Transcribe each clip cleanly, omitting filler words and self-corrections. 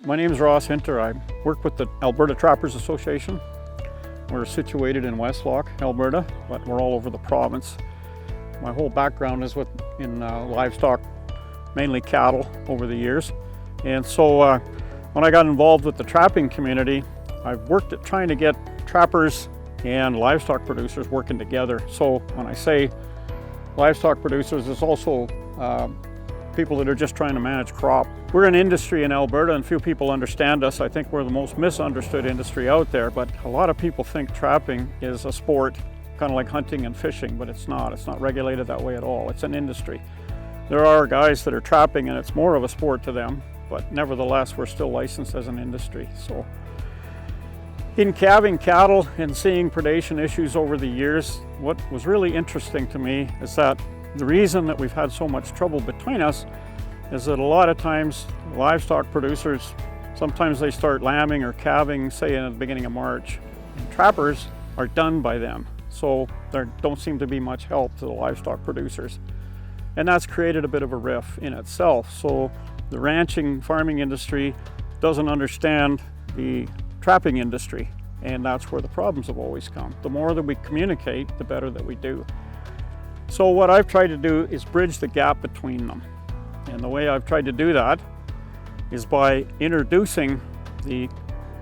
My name is Ross Hinter. I work with the Alberta Trappers Association. We're situated in Westlock, Alberta, but we're all over the province. My whole background is in livestock, mainly cattle over the years. And so when I got involved with the trapping community, I've worked at trying to get trappers and livestock producers working together. So when I say livestock producers, it's also people that are just trying to manage crop. We're an industry in Alberta and few people understand us. I think we're the most misunderstood industry out there, but a lot of people think trapping is a sport, kind of like hunting and fishing, but it's not. It's not regulated that way at all. It's an industry. There are guys that are trapping and it's more of a sport to them, but nevertheless, we're still licensed as an industry. So in calving cattle and seeing predation issues over the years, what was really interesting to me is that the reason that we've had so much trouble between us is that a lot of times livestock producers, sometimes they start lambing or calving, say in the beginning of March. And trappers are done by them. So there don't seem to be much help to the livestock producers. And that's created a bit of a rift in itself. So the ranching, farming industry doesn't understand the trapping industry. And that's where the problems have always come. The more that we communicate, the better that we do. So what I've tried to do is bridge the gap between them. And the way I've tried to do that is by introducing the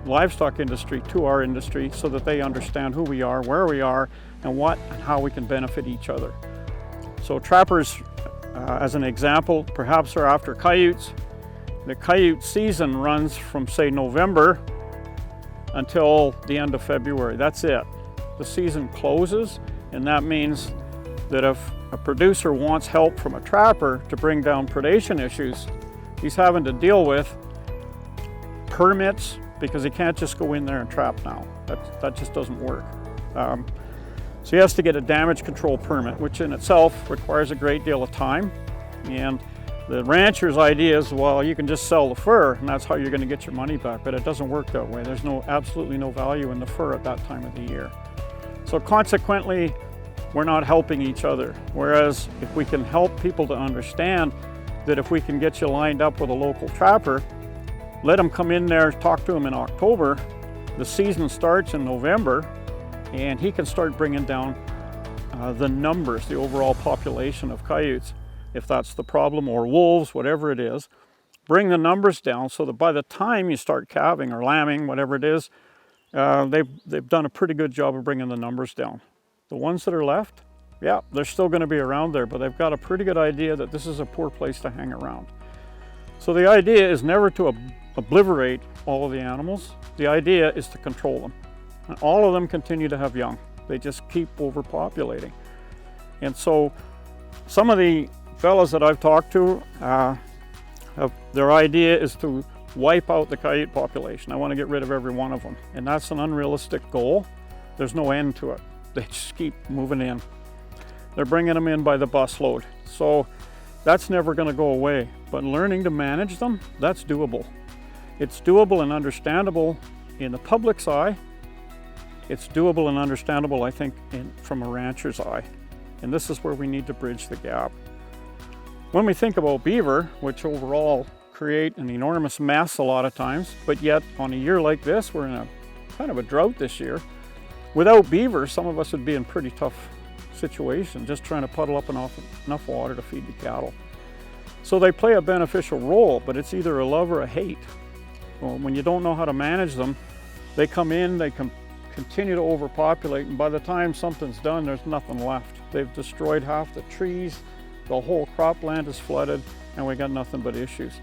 livestock industry to our industry so that they understand who we are, where we are, and what and how we can benefit each other. So trappers, as an example, perhaps are after coyotes. The coyote season runs from, say, November until the end of February. That's it. The season closes, and that means that if a producer wants help from a trapper to bring down predation issues, he's having to deal with permits because he can't just go in there and trap now. That just doesn't work. So he has to get a damage control permit, which in itself requires a great deal of time. And the rancher's idea is, well, you can just sell the fur and that's how you're going to get your money back, but it doesn't work that way. There's absolutely no value in the fur at that time of the year. So consequently, we're not helping each other. Whereas if we can help people to understand that if we can get you lined up with a local trapper, let them come in there, talk to him in October, the season starts in November, and he can start bringing down the numbers, the overall population of coyotes, if that's the problem, or wolves, whatever it is. Bring the numbers down so that by the time you start calving or lambing, whatever it is, they've done a pretty good job of bringing the numbers down. The ones that are left, yeah, they're still going to be around there, but they've got a pretty good idea that this is a poor place to hang around. So the idea is never to obliterate all of the animals. The idea is to control them. And all of them continue to have young. They just keep overpopulating. And so some of the fellows that I've talked to, their idea is to wipe out the coyote population. I want to get rid of every one of them. And that's an unrealistic goal. There's no end to it. They just keep moving in. They're bringing them in by the busload. So that's never going to go away. But learning to manage them, that's doable. It's doable and understandable in the public's eye. It's doable and understandable, I think, from a rancher's eye. And this is where we need to bridge the gap. When we think about beaver, which overall create an enormous mess a lot of times, but yet on a year like this, we're in a kind of a drought this year. Without beaver, some of us would be in a pretty tough situation, just trying to puddle up enough water to feed the cattle. So they play a beneficial role, but it's either a love or a hate. Well, when you don't know how to manage them, they come in, they can continue to overpopulate, and by the time something's done, there's nothing left. They've destroyed half the trees, the whole cropland is flooded, and we got nothing but issues.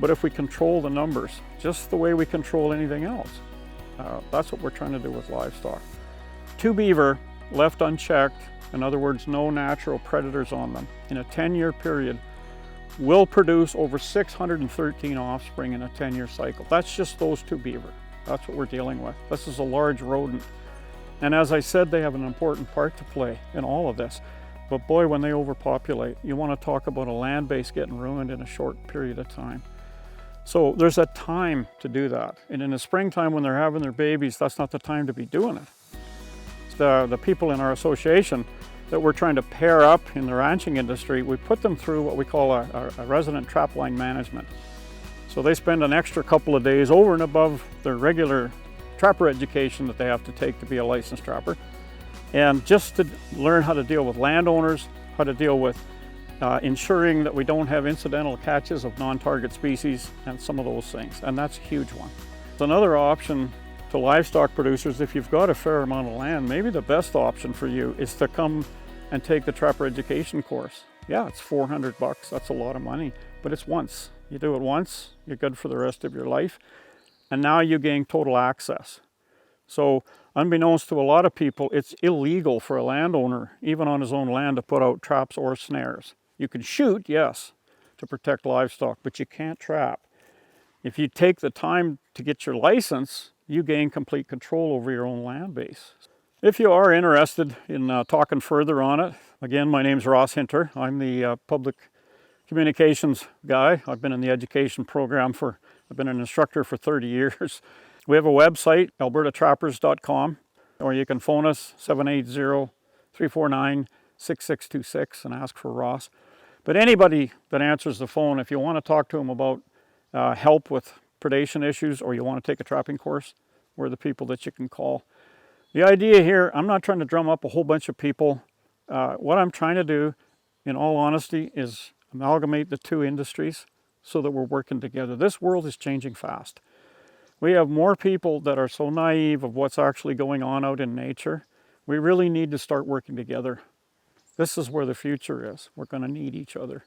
But if we control the numbers, just the way we control anything else, that's what we're trying to do with livestock. 2 beaver left unchecked, in other words, no natural predators on them, in a 10-year period, will produce over 613 offspring in a 10-year cycle. That's just those 2 beaver. That's what we're dealing with. This is a large rodent. And as I said, they have an important part to play in all of this. But boy, when they overpopulate, you want to talk about a land base getting ruined in a short period of time. So there's a time to do that. And in the springtime when they're having their babies, that's not the time to be doing it. The people in our association that we're trying to pair up in the ranching industry, we put them through what we call a resident trapline management. So they spend an extra couple of days over and above their regular trapper education that they have to take to be a licensed trapper. And just to learn how to deal with landowners, how to deal with ensuring that we don't have incidental catches of non-target species and some of those things. And that's a huge one. Another option to livestock producers, if you've got a fair amount of land, maybe the best option for you is to come and take the trapper education course. Yeah, it's $400, that's a lot of money, but it's once. You do it once, you're good for the rest of your life, and now you gain total access. So unbeknownst to a lot of people, it's illegal for a landowner, even on his own land, to put out traps or snares. You can shoot, yes, to protect livestock, but you can't trap. If you take the time to get your license, you gain complete control over your own land base. If you are interested in talking further on it, again, my name's Ross Hinter. I'm the public communications guy. I've been in the education program I've been an instructor for 30 years. We have a website, albertatrappers.com, or you can phone us 780-349-6626 and ask for Ross. But anybody that answers the phone, if you want to talk to them about help with predation issues, or you want to take a trapping course, we're the people that you can call. The idea here, I'm not trying to drum up a whole bunch of people. What I'm trying to do, in all honesty, is amalgamate the two industries so that we're working together. This world is changing fast. We have more people that are so naive of what's actually going on out in nature. We really need to start working together. This is where the future is. We're going to need each other.